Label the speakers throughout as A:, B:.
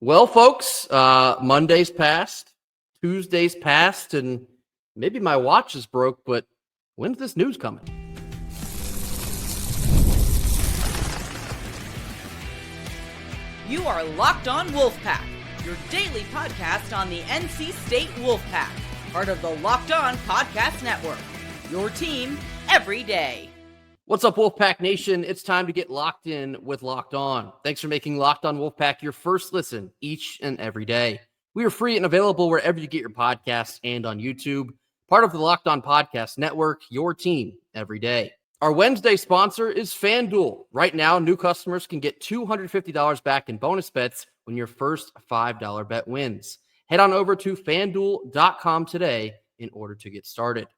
A: Well, folks, Monday's passed, Tuesday's passed, and maybe my watch is broke, but when's this news coming?
B: You are Locked On Wolfpack, your daily podcast on the NC State Wolfpack, part of the Locked On Podcast Network, your team every day.
A: What's up, Wolfpack Nation? It's time to get locked in with Locked On. Thanks for making Locked On Wolfpack your first listen each and every day. We are free and available wherever you get your podcasts and on YouTube. Part of the Locked On Podcast Network, your team every day. Our Wednesday sponsor is FanDuel. Right now, new customers can get $250 back in bonus bets when your first $5 bet wins. Head on over to FanDuel.com today in order to get started.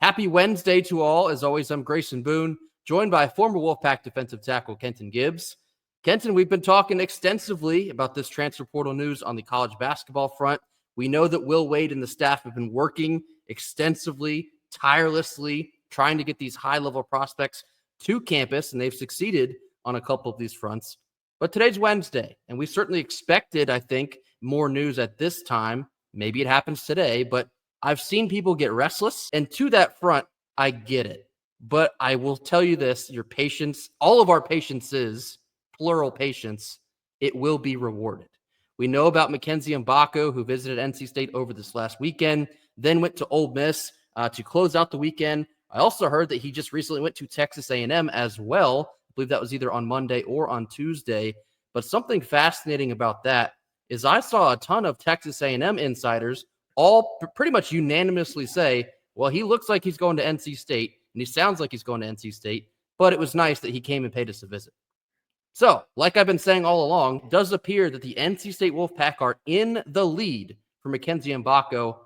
A: Happy Wednesday to all. As always, I'm Grayson Boone, joined by former Wolfpack defensive tackle Kenton Gibbs. Kenton, we've been talking extensively about this transfer portal news on the college basketball front. We know that Will Wade and the staff have been working extensively, tirelessly, trying to get these high-level prospects to campus, and they've succeeded on a couple of these fronts. But today's Wednesday, and we certainly expected, I think, more news at this time. Maybe it happens today, but I've seen people get restless, and to that front, I get it. But I will tell you this, your patience, all of our patience is, plural patience, it will be rewarded. We know about Mackenzie Mbako, who visited NC State over this last weekend, then went to Ole Miss to close out the weekend. I also heard that he just recently went to Texas A&M as well. I believe that was either on Monday or on Tuesday. But something fascinating about that is I saw a ton of Texas A&M insiders all pretty much unanimously say, well, he looks like he's going to NC State, and he sounds like he's going to NC State, but it was nice that he came and paid us a visit. So, like I've been saying all along, it does appear that the NC State Wolfpack are in the lead for Mackenzie Mbako.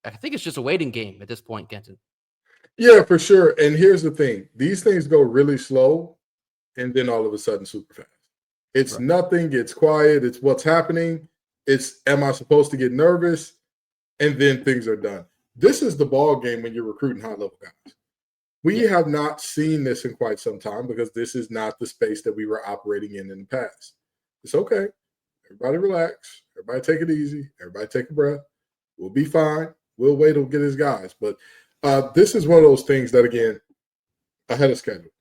A: I think it's just a waiting game at this point, Kenton.
C: Yeah, for sure. And here's the thing. These things go really slow, and then all of a sudden super fast. It's right. Nothing. It's quiet. It's what's happening. It's, am I supposed to get nervous? And then things are done. This is the ball game when you're recruiting high-level guys. We have not seen this in quite some time because this is not the space that we were operating in the past. It's okay. Everybody relax. Everybody take it easy. Everybody take a breath. We'll be fine. We'll wait to get his guys. But this is one of those things that, again, ahead of schedule.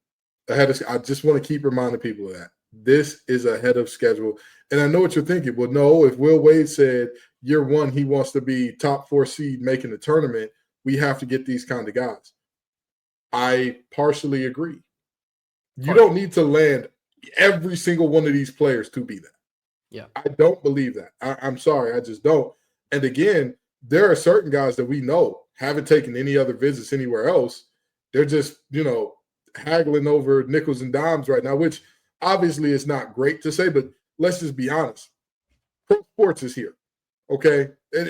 C: I just want to keep reminding people of that. This is ahead of schedule. And I know what you're thinking. Well, no, if Will Wade said year one he wants to be top 4 seed making the tournament, we have to get these kind of guys. I partially agree. You don't need to land every single one of these players to be that.
A: Yeah.
C: I don't believe that. I'm sorry. I just don't. And again, there are certain guys that we know haven't taken any other visits anywhere else. They're just, haggling over nickels and dimes right now, which obviously is not great to say, but let's just be honest. Pro sports is here, okay? And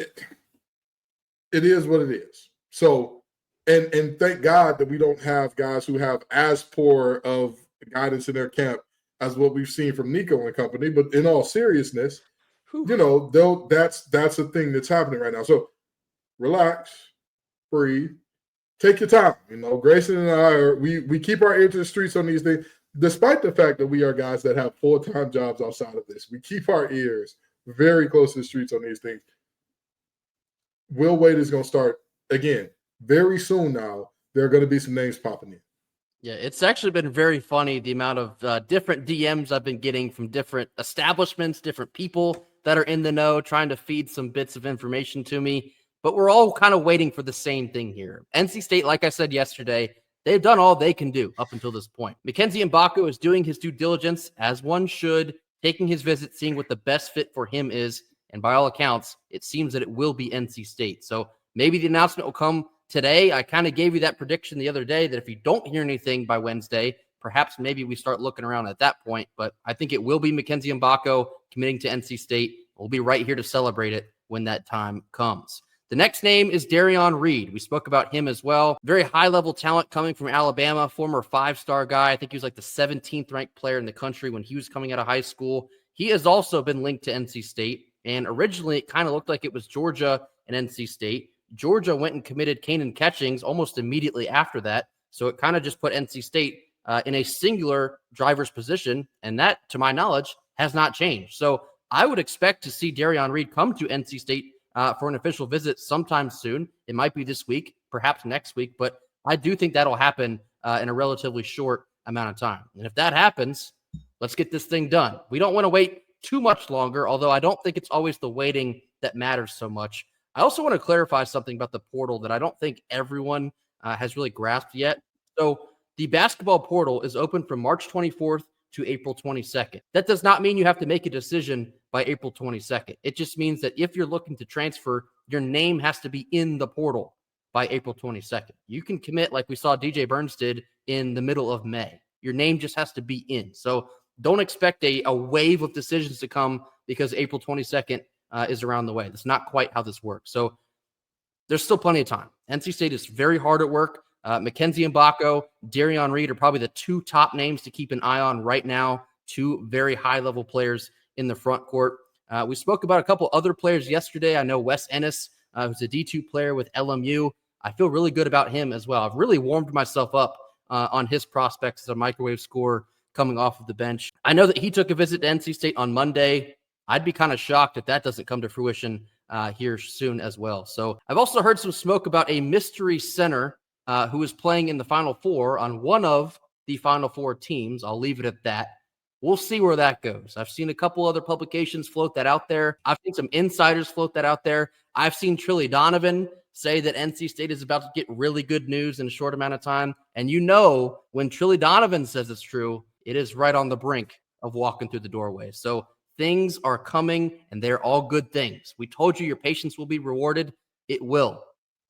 C: it is what it is. So, and thank God that we don't have guys who have as poor of guidance in their camp as what we've seen from Nico and company. But in all seriousness, that's a thing that's happening right now. So relax, breathe, take your time. Grayson and I we keep our ear to the streets on these things, despite the fact that we are guys that have full-time jobs outside of this. We keep our ears very close to the streets on these things. Will Wade is going to start again very soon. Now there are going to be some names popping in.
A: Yeah, it's actually been very funny, the amount of different DMs I've been getting from different establishments, different people that are in the know, trying to feed some bits of information to me. But we're all kind of waiting for the same thing here. NC State, like I said yesterday, they've done all they can do up until this point. Mackenzie Mbako is doing his due diligence, as one should, taking his visit, seeing what the best fit for him is. And by all accounts, it seems that it will be NC State. So maybe the announcement will come today. I kind of gave you that prediction the other day that if you don't hear anything by Wednesday, perhaps maybe we start looking around at that point. But I think it will be Mackenzie Mbako committing to NC State. We'll be right here to celebrate it when that time comes. The next name is Darion Reed. We spoke about him as well. Very high-level talent coming from Alabama, former 5-star guy. I think he was like the 17th ranked player in the country when he was coming out of high school. He has also been linked to NC State, and originally it kind of looked like it was Georgia and NC State. Georgia went and committed Kanan Catchings almost immediately after that, so it kind of just put NC State in a singular driver's position, and that, to my knowledge, has not changed. So I would expect to see Darion Reed come to NC State for an official visit sometime soon. It might be this week, perhaps next week, but I do think that'll happen in a relatively short amount of time. And if that happens, let's get this thing done. We don't want to wait too much longer, although I don't think it's always the waiting that matters so much. I also want to clarify something about the portal that I don't think everyone has really grasped yet. So the basketball portal is open from March 24th to April 22nd. That does not mean you have to make a decision by April 22nd. It just means that if you're looking to transfer, your name has to be in the portal by April 22nd. You can commit like we saw DJ Burns did in the middle of May. Your name just has to be in. So don't expect a wave of decisions to come because April 22nd is around the way. That's not quite how this works. So there's still plenty of time. NC State is very hard at work. Mackenzie Mbako, Darion Reed are probably the two top names to keep an eye on right now. Two very high-level players in the front court. We spoke about a couple other players yesterday. I know Wes Ennis, who's a D2 player with LMU. I feel really good about him as well. I've really warmed myself up on his prospects as a microwave scorer coming off of the bench. I know that he took a visit to NC State on Monday. I'd be kind of shocked if that doesn't come to fruition here soon as well. So I've also heard some smoke about a mystery center who is playing in the Final Four on one of the Final Four teams. I'll leave it at that. We'll see where that goes. I've seen a couple other publications float that out there. I've seen some insiders float that out there. I've seen Trilly Donovan say that NC State is about to get really good news in a short amount of time. And you know, when Trilly Donovan says it's true, it is right on the brink of walking through the doorway. So things are coming, and they're all good things. We told you your patience will be rewarded. It will.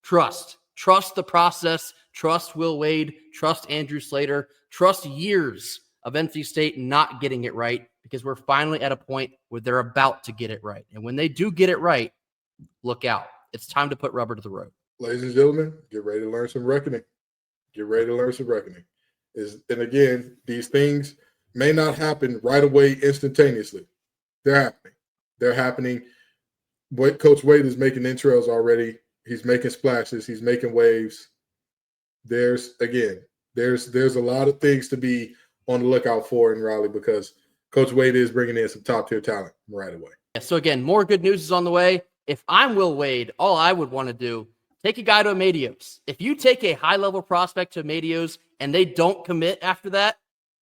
A: Trust the process. Trust Will Wade. Trust Andrew Slater. Trust years of NC State not getting it right, because we're finally at a point where they're about to get it right. And when they do get it right, look out. It's time to put rubber to the road.
C: Ladies and gentlemen, get ready to learn some reckoning. Get ready to learn some reckoning. And again, these things may not happen right away instantaneously. They're happening. They're happening. What Coach Wade is making intros already. He's making splashes. He's making waves. There's a lot of things to be on the lookout for in Raleigh, because Coach Wade is bringing in some top-tier talent right away.
A: Yeah, so again, more good news is on the way. If I'm Will Wade, all I would want to do, take a guy to Amadios. If you take a high-level prospect to Amadios and they don't commit after that,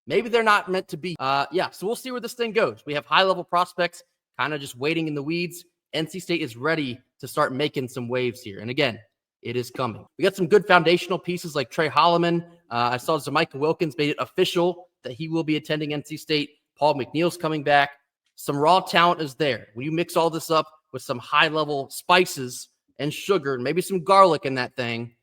A: maybe they're not meant to be. So we'll see where this thing goes. We have high-level prospects kind of just waiting in the weeds. NC State is ready to start making some waves here. And again, it is coming. We got some good foundational pieces like Trey Holloman. I saw Jamaica Wilkins made it official that he will be attending NC State. Paul McNeil's coming back. Some raw talent is there. When you mix all this up with some high-level spices and sugar and maybe some garlic in that thing,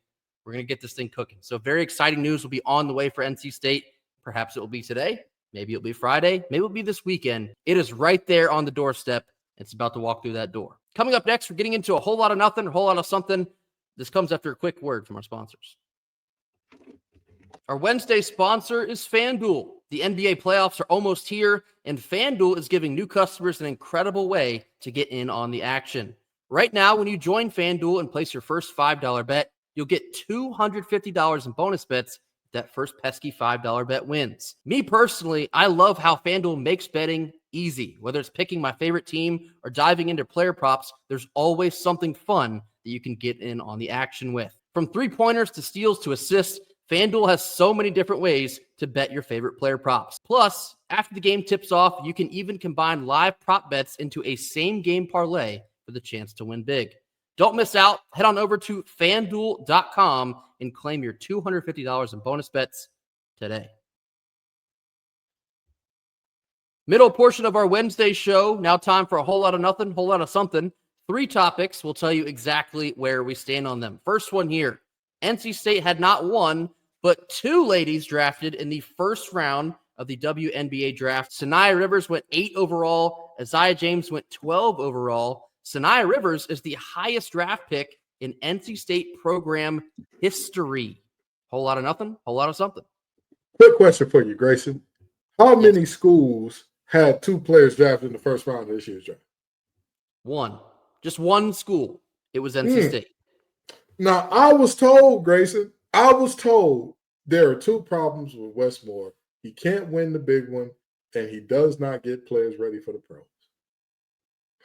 A: we're going to get this thing cooking. So very exciting news will be on the way for NC State. Perhaps it will be today. Maybe it'll be Friday. Maybe it'll be this weekend. It is right there on the doorstep. It's about to walk through that door. Coming up next, we're getting into a whole lot of nothing, a whole lot of something. This comes after a quick word from our sponsors. Our Wednesday sponsor is FanDuel. The NBA playoffs are almost here, and FanDuel is giving new customers an incredible way to get in on the action. Right now, when you join FanDuel and place your first $5 bet, you'll get $250 in bonus bets if that first pesky $5 bet wins. Me personally, I love how FanDuel makes betting easy. Whether it's picking my favorite team or diving into player props, there's always something fun that you can get in on the action with. From three-pointers to steals to assists, FanDuel has so many different ways to bet your favorite player props. Plus, after the game tips off, you can even combine live prop bets into a same-game parlay for the chance to win big. Don't miss out. Head on over to FanDuel.com and claim your $250 in bonus bets today. Middle portion of our Wednesday show. Now time for a whole lot of nothing, whole lot of something. 3 topics. We'll tell you exactly where we stand on them. First one here. NC State had not one, but 2 ladies drafted in the first round of the WNBA draft. Sanaya Rivers went 8 overall. Isaiah James went 12 overall. Sanaya Rivers is the highest draft pick in NC State program history. Whole lot of nothing, whole lot of something.
C: Quick question for you, Grayson. How many schools had 2 players drafted in the first round of this year's draft?
A: 1. Just 1 school. It was NC State.
C: Now, I was told, Grayson, there are 2 problems with Westmore. He can't win the big one, and he does not get players ready for the pros.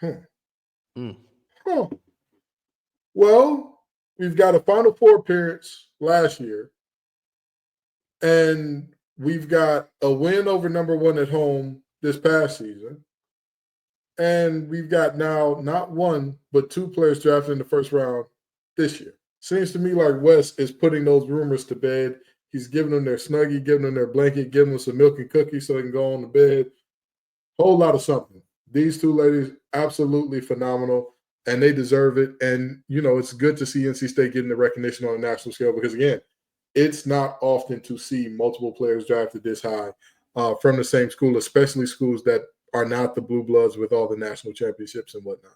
C: Huh.
A: Mm.
C: Huh. Well, we've got a Final Four appearance last year, and we've got a win over number one at home this past season. And we've got now not one, but two players drafted in the first round this year. Seems to me like Wes is putting those rumors to bed. He's giving them their Snuggie, giving them their blanket, giving them some milk and cookies so they can go on to bed. Whole lot of something. These two ladies, absolutely phenomenal, and they deserve it. And, it's good to see NC State getting the recognition on a national scale because, again, it's not often to see multiple players drafted this high from the same school, especially schools that are not the blue bloods with all the national championships and whatnot.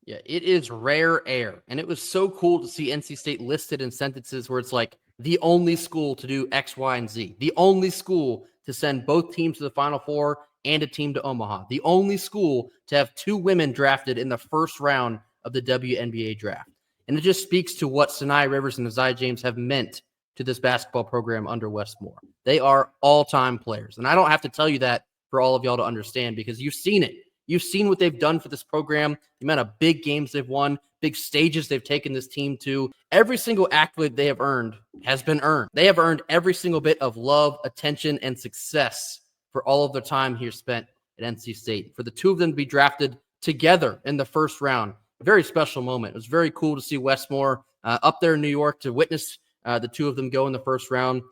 A: Yeah, it is rare air. And it was so cool to see NC State listed in sentences where it's like the only school to do X, Y, and Z, the only school to send both teams to the Final Four and a team to Omaha, the only school to have two women drafted in the first round of the WNBA draft. And it just speaks to what Sanaya Rivers and Isaiah James have meant to this basketball program under Wes Moore. They are all-time players. And I don't have to tell you that for all of y'all to understand because you've seen it. You've seen what they've done for this program, the amount of big games they've won, big stages they've taken this team to. Every single accolade they have earned has been earned. They have earned every single bit of love, attention, and success for all of their time here spent at NC State. For the two of them to be drafted together in the first round, a very special moment. It was very cool to see Wes Moore up there in New York to witness the two of them go in the first round.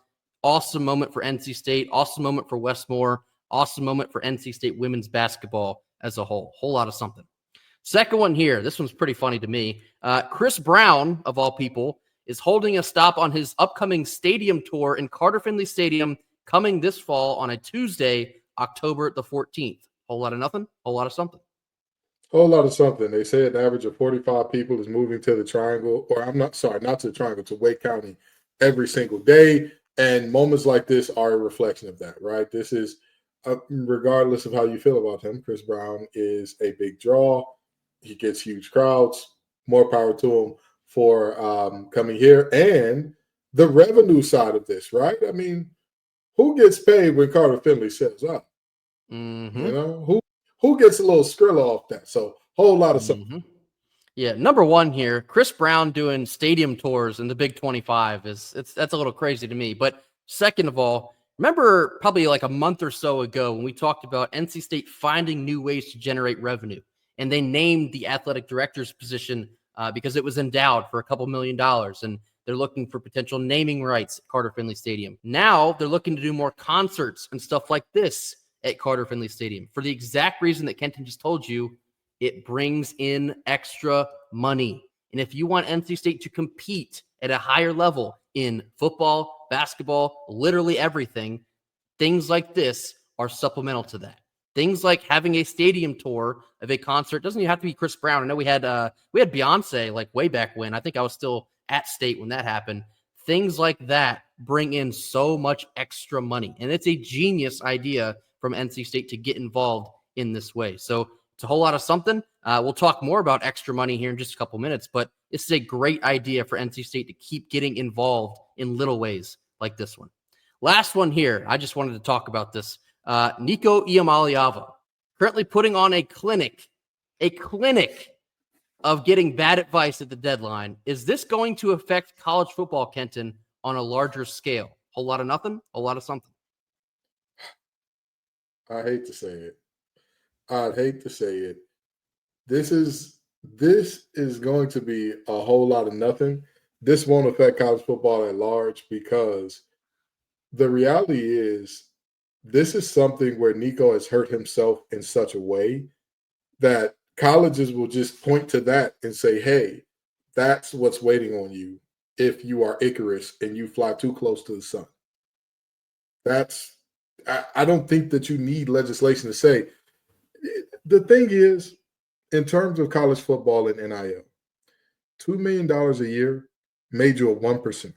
A: Awesome moment for NC State. Awesome moment for Wes Moore. Awesome moment for NC State women's basketball as a whole. Whole lot of something. Second one here. This one's pretty funny to me. Chris Brown, of all people, is holding a stop on his upcoming stadium tour in Carter Finley Stadium coming this fall on a Tuesday, October the 14th. Whole lot of nothing. Whole lot of something.
C: Whole lot of something. They say an average of 45 people is moving to the Triangle, or not to the Triangle, to Wake County every single day. And moments like this are a reflection of that, right? This is, regardless of how you feel about him, Chris Brown is a big draw. He gets huge crowds. More power to him for coming here. And the revenue side of this, right? I mean, who gets paid when Carter Finley sells out?
A: Mm-hmm.
C: Who gets a little skrilla off that? So whole lot of something.
A: Mm-hmm. Yeah, number one here, Chris Brown doing stadium tours in the Big 25 that's a little crazy to me. But second of all, remember probably like a month or so ago when we talked about NC State finding new ways to generate revenue, and they named the athletic director's position because it was endowed for a couple $1 million, and they're looking for potential naming rights at Carter Finley Stadium. Now they're looking to do more concerts and stuff like this at Carter Finley Stadium for the exact reason that Kenton just told you. It brings in extra money. And if you want NC State to compete at a higher level in football, basketball, literally everything, things like this are supplemental to that. Things like having a stadium tour of a concert doesn't even have to be Chris Brown. I know we had Beyonce like way back when. I think I was still at State when that happened. Things like that bring in so much extra money. And it's a genius idea from NC State to get involved in this way. So it's a whole lot of something. We'll talk more about extra money here in just a couple minutes, but this is a great idea for NC State to keep getting involved in little ways like this one. Last one here. I just wanted to talk about this. Nico Iamaleava, currently putting on a clinic of getting bad advice at the deadline. Is this going to affect college football, Kenton, on a larger scale? Whole lot of nothing, whole lot of something.
C: I hate to say it. I'd hate to say it. This is going to be a whole lot of nothing. This won't affect college football at large because the reality is this is something where Nico has hurt himself in such a way that colleges will just point to that and say, hey, that's what's waiting on you if you are Icarus and you fly too close to the sun. I don't think that you need legislation to say. The thing is, in terms of college football and NIL, $2 million a year made you a 1%.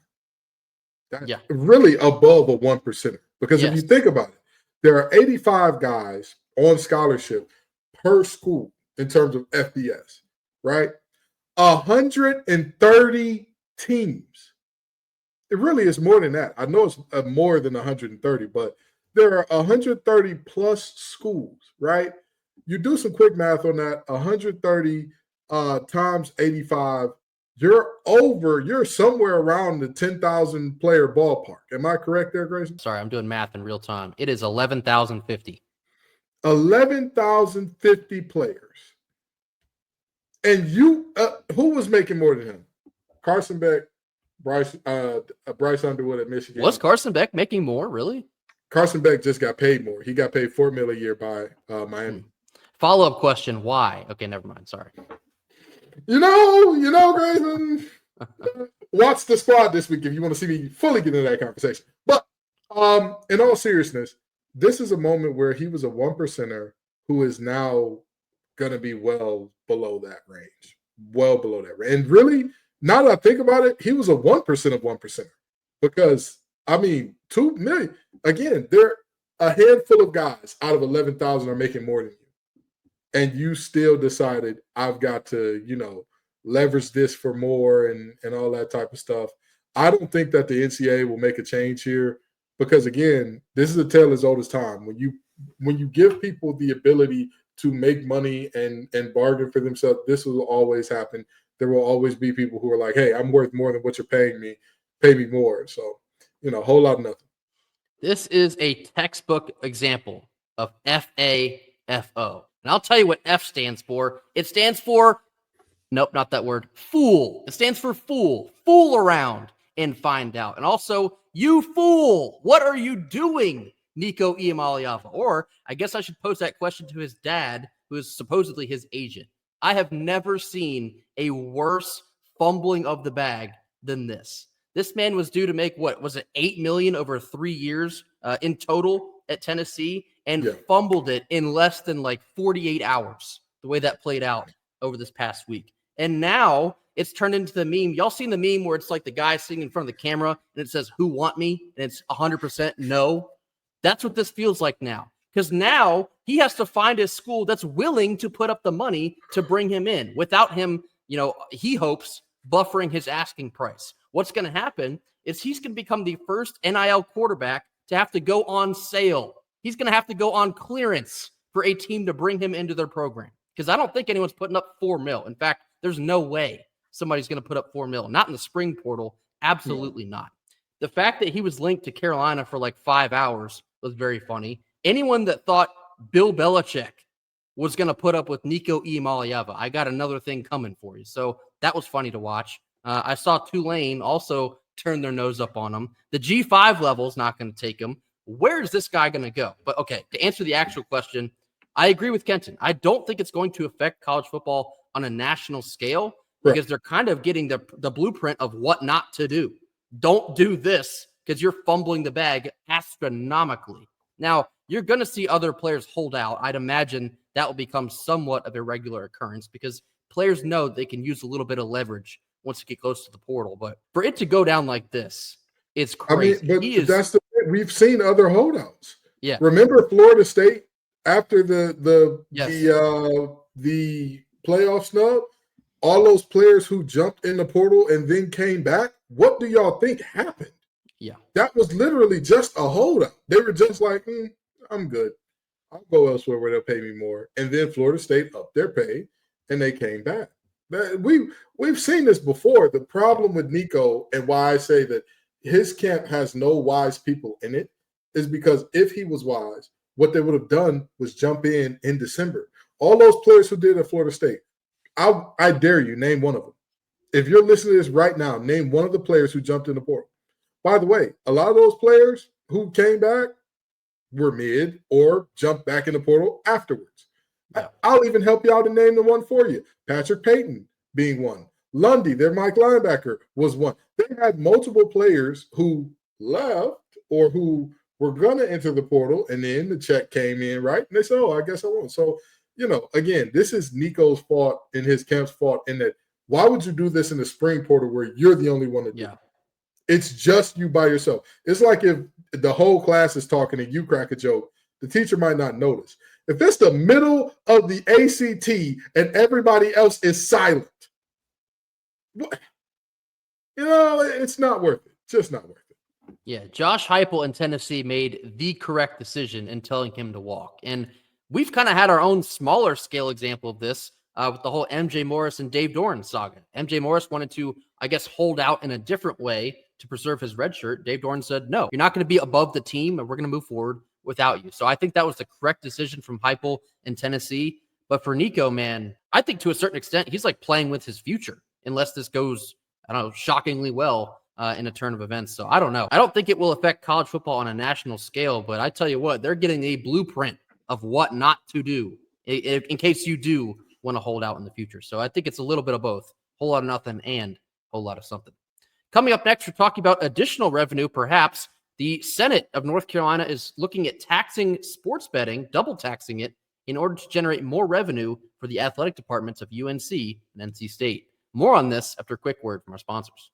C: That's really above a 1%. Because if you think about it, there are 85 guys on scholarship per school in terms of FBS, right? 130 teams. It really is more than that. I know it's more than 130, but there are 130 plus schools, right? you do some quick math on that, 130 times 85, you're somewhere around the 10,000 player ballpark. Am I correct there, Grayson?
A: Sorry, I'm doing math in real time. It is 11,050.
C: 11,050 players. And who was making more than him? Carson Beck, Bryce Underwood at Michigan.
A: Was Carson Beck making more, really?
C: Carson Beck just got paid more. He got paid $4 million a year by Miami.
A: Follow-up question, why? Okay, never mind. Sorry.
C: You know, Grayson, watch the squad this week if you want to see me fully get into that conversation. But in all seriousness, this is a moment where he was a 1%er who is now going to be well below that range. Well below that range. And really, now that I think about it, he was a 1% of 1%er. Because, I mean, 2 million. Again, there a handful of guys out of 11,000 are making more than you. And you still decided, I've got to, leverage this for more and all that type of stuff. I don't think that the NCAA will make a change here because, again, this is a tale as old as time. When you give people the ability to make money and bargain for themselves, this will always happen. There will always be people who are like, hey, I'm worth more than what you're paying me. Pay me more. So, whole lot of nothing.
A: This is a textbook example of FAFO. And I'll tell you what F stands for. It stands for, nope, not that word, fool. It stands for fool. Fool around and find out. And also, you fool, what are you doing, Nico Iamaleava? Or I guess I should pose that question to his dad, who is supposedly his agent. I have never seen a worse fumbling of the bag than this. This man was due to make, what was it, $8 million over 3 years in total at Tennessee, and fumbled it in less than 48 hours, the way that played out over this past week. And now it's turned into the meme. Y'all seen the meme where it's like the guy sitting in front of the camera and it says, who want me? And it's 100% no. That's what this feels like now. Because now he has to find a school that's willing to put up the money to bring him in without him, he hopes, buffering his asking price. What's going to happen is he's going to become the first NIL quarterback to have to go on sale. He's going to have to go on clearance for a team to bring him into their program. Because I don't think anyone's putting up $4 million. In fact, there's no way somebody's going to put up $4 million. Not in the spring portal. Absolutely not. The fact that he was linked to Carolina for 5 hours was very funny. Anyone that thought Bill Belichick was going to put up with Nico Iamaleava, I got another thing coming for you. So that was funny to watch. I saw Tulane also turn their nose up on him. The G5 level is not going to take him. Where is this guy going to go? But okay, to answer the actual question, I agree with Kenton. I don't think it's going to affect college football on a national scale because they're kind of getting the blueprint of what not to do. Don't do this because you're fumbling the bag astronomically. Now, you're going to see other players hold out. I'd imagine that will become somewhat of a regular occurrence because players know they can use a little bit of leverage once you get close to the portal. But for it to go down like this, it's crazy.
C: I mean, that's the thing. We've seen other holdouts.
A: Yeah.
C: Remember Florida State after the playoff snub? All those players who jumped in the portal and then came back, what do y'all think happened?
A: Yeah.
C: That was literally just a holdout. They were just like, I'm good. I'll go elsewhere where they'll pay me more. And then Florida State upped their pay and they came back. We've seen this before. The problem with Nico and why I say that his camp has no wise people in it is because if he was wise, what they would have done was jump in December. All those players who did at Florida State, I dare you, name one of them. If you're listening to this right now, name one of the players who jumped in the portal. By the way, a lot of those players who came back were mid or jumped back in the portal afterwards. Yeah. I'll even help you out and name the one for you. Patrick Payton being one. Lundy, their Mike linebacker, was one. They had multiple players who left or who were going to enter the portal, and then the check came in, right? And they said, I guess I won't. So, again, this is Nico's fault and his camp's fault in that why would you do this in the spring portal where you're the only one to do it? It's just you by yourself. It's like if the whole class is talking and you crack a joke, the teacher might not notice. If it's the middle of the ACT and everybody else is silent, it's not worth it. Just not worth it.
A: Yeah, Josh Heupel in Tennessee made the correct decision in telling him to walk. And we've kind of had our own smaller scale example of this with the whole MJ Morris and Dave Doran saga. MJ Morris wanted to, I guess, hold out in a different way to preserve his red shirt. Dave Doran said, no, you're not going to be above the team, and we're going to move forward without you. So I think that was the correct decision from Heupel in Tennessee. But for Nico, man, I think to a certain extent, he's like playing with his future unless this goes, I don't know, shockingly well in a turn of events. So I don't know. I don't think it will affect college football on a national scale, but I tell you what, they're getting a blueprint of what not to do in case you do want to hold out in the future. So I think it's a little bit of both, whole lot of nothing and whole lot of something. Coming up next, we're talking about additional revenue, perhaps. The Senate of North Carolina is looking at taxing sports betting, double taxing it, in order to generate more revenue for the athletic departments of UNC and NC State. More on this after a quick word from our sponsors.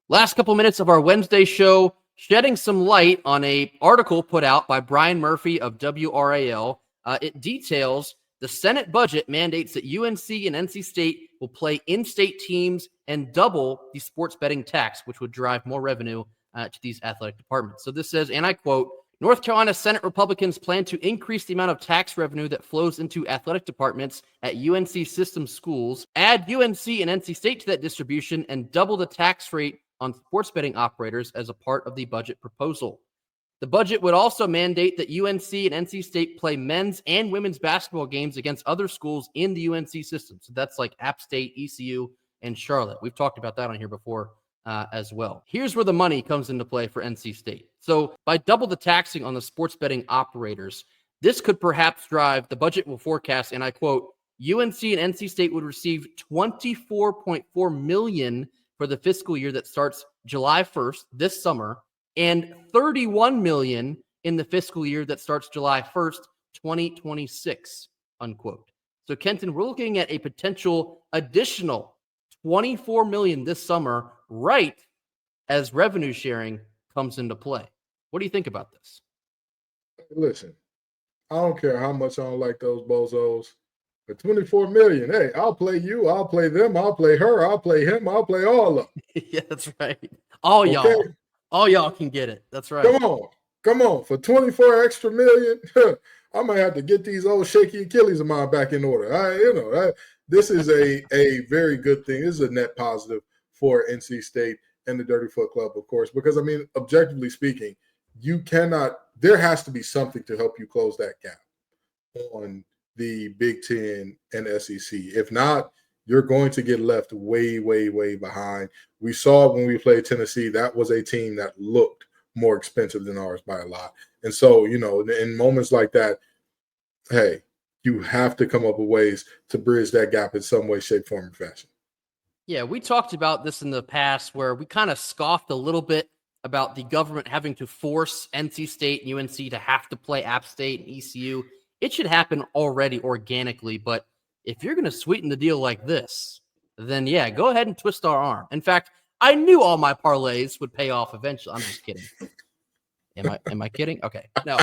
A: Last couple minutes of our Wednesday show, shedding some light on an article put out by Brian Murphy of WRAL. It details the Senate budget mandates that UNC and NC State will play in-state teams and double the sports betting tax, which would drive more revenue to these athletic departments. So this says, and I quote, North Carolina Senate Republicans plan to increase the amount of tax revenue that flows into athletic departments at UNC system schools, add UNC and NC State to that distribution, and double the tax rate on sports betting operators as a part of the budget proposal. The budget would also mandate that UNC and NC State play men's and women's basketball games against other schools in the UNC system. So that's like App State, ECU, and Charlotte. We've talked about that on here before as well. Here's where the money comes into play for NC State. So by double the taxing on the sports betting operators, this could perhaps drive, the budget will forecast, and I quote, UNC and NC State would receive $24.4 million for the fiscal year that starts July 1st this summer, and $31 million in the fiscal year that starts July 1st, 2026, unquote. So, Kenton, we're looking at a potential additional $24 million this summer, right as revenue sharing comes into play. What do you think about this?
C: Listen, I don't care how much I don't like those bozos. For $24 million, hey, I'll play you, I'll play them, I'll play her, I'll play him, I'll play all of them.
A: Yeah, that's right. All y'all can get it. That's right.
C: Come on. For 24 extra million, I might have to get these old shaky Achilles of mine back in order. This is a very good thing. This is a net positive for NC State and the Dirty Foot Club, of course, because, I mean, objectively speaking, there has to be something to help you close that gap on the Big Ten and SEC. If not, you're going to get left way, way, way behind. We saw when we played Tennessee, that was a team that looked more expensive than ours by a lot. And so, in moments like that, hey, you have to come up with ways to bridge that gap in some way, shape, form, or fashion.
A: Yeah, we talked about this in the past where we kind of scoffed a little bit about the government having to force NC State and UNC to have to play App State and ECU. It should happen already organically, but if you're going to sweeten the deal like this, then yeah, go ahead and twist our arm. In fact, I knew all my parlays would pay off eventually. I'm just kidding. Am I kidding? Okay. No.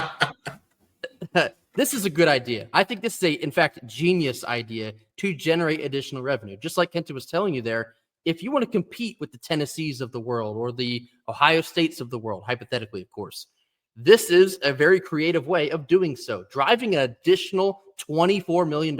A: This is a good idea. I think this is in fact, genius idea to generate additional revenue. Just like Kenta was telling you there, if you want to compete with the Tennessees of the world or the Ohio States of the world, hypothetically, of course, this is a very creative way of doing so. Driving an additional $24 million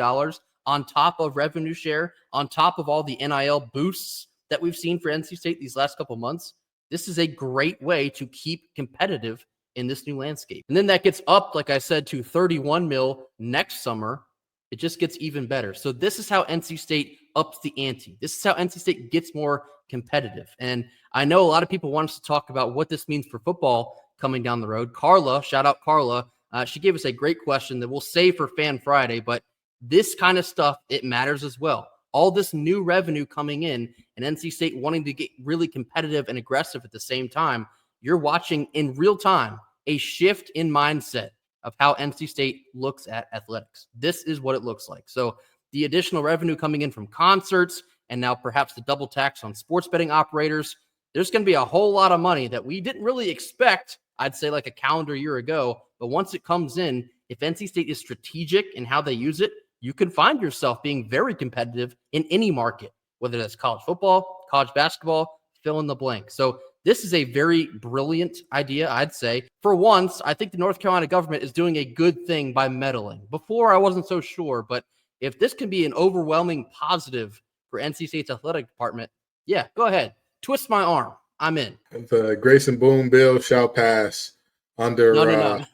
A: on top of revenue share, on top of all the NIL boosts that we've seen for NC State these last couple months. This is a great way to keep competitive in this new landscape. And then that gets up, like I said, to 31 mil next summer. It just gets even better. So this is how NC State ups the ante. This is how NC State gets more competitive. And I know a lot of people want us to talk about what this means for football coming down the road. Carla, shout out Carla. She gave us a great question that we'll save for Fan Friday, but this kind of stuff, it matters as well. All this new revenue coming in and NC State wanting to get really competitive and aggressive at the same time, you're watching in real time a shift in mindset of how NC State looks at athletics. This is what it looks like. So the additional revenue coming in from concerts and now perhaps the double tax on sports betting operators, there's going to be a whole lot of money that we didn't really expect, I'd say like a calendar year ago. But once it comes in, if NC State is strategic in how they use it, you could find yourself being very competitive in any market, whether that's college football, college basketball, fill in the blank. So this is a very brilliant idea, I'd say. For once, I think the North Carolina government is doing a good thing by meddling. Before, I wasn't so sure, but if this can be an overwhelming positive for NC State's athletic department, yeah, go ahead. Twist my arm. I'm in.
C: The Grayson Boone bill shall pass under.
A: No.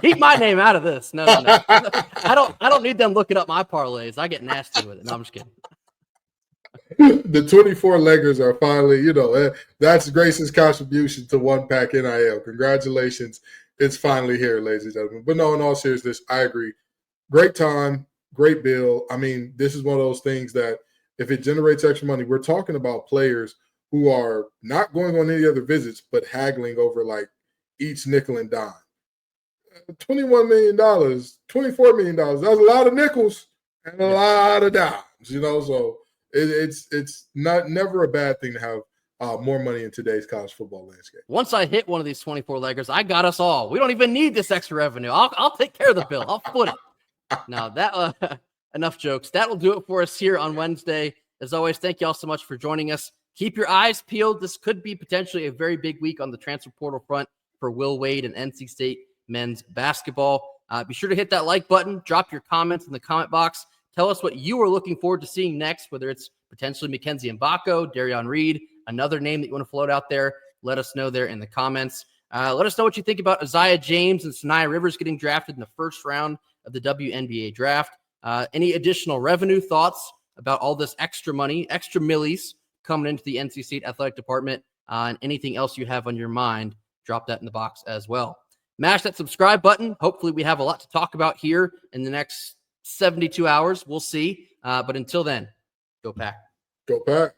A: Keep my name out of this. No. I don't need them looking up my parlays. I get nasty with it. No, I'm just kidding.
C: The 24-leggers are finally, that's Grayson's contribution to Wolfpack NIL. Congratulations. It's finally here, ladies and gentlemen. But no, in all seriousness, I agree. Great time, great bill. I mean, this is one of those things that if it generates extra money, we're talking about players who are not going on any other visits, but haggling over like each nickel and dime. $21 million, $24 million. That's a lot of nickels and a lot of dimes, so it's never a bad thing to have more money in today's college football landscape.
A: Once I hit one of these 24-leggers, I got us all. We don't even need this extra revenue. I'll take care of the bill. I'll foot it. Now, that enough jokes. That will do it for us here on Wednesday. As always, thank you all so much for joining us. Keep your eyes peeled. This could be potentially a very big week on the transfer portal front for Will Wade and NC State men's basketball. Be sure to hit that like button. Drop your comments in the comment box. Tell us what you are looking forward to seeing next, whether it's potentially Mackenzie Mbako, Darion Reed, another name that you want to float out there. Let us know there in the comments. Let us know what you think about Isaiah James and Sanaya Rivers getting drafted in the first round of the WNBA draft. Any additional revenue thoughts about all this extra money, extra millies coming into the NC State athletic department, and anything else you have on your mind, drop that in the box as well. Mash that subscribe button. Hopefully we have a lot to talk about here in the next 72 hours. We'll see. But until then, go Pack.
C: Go Pack.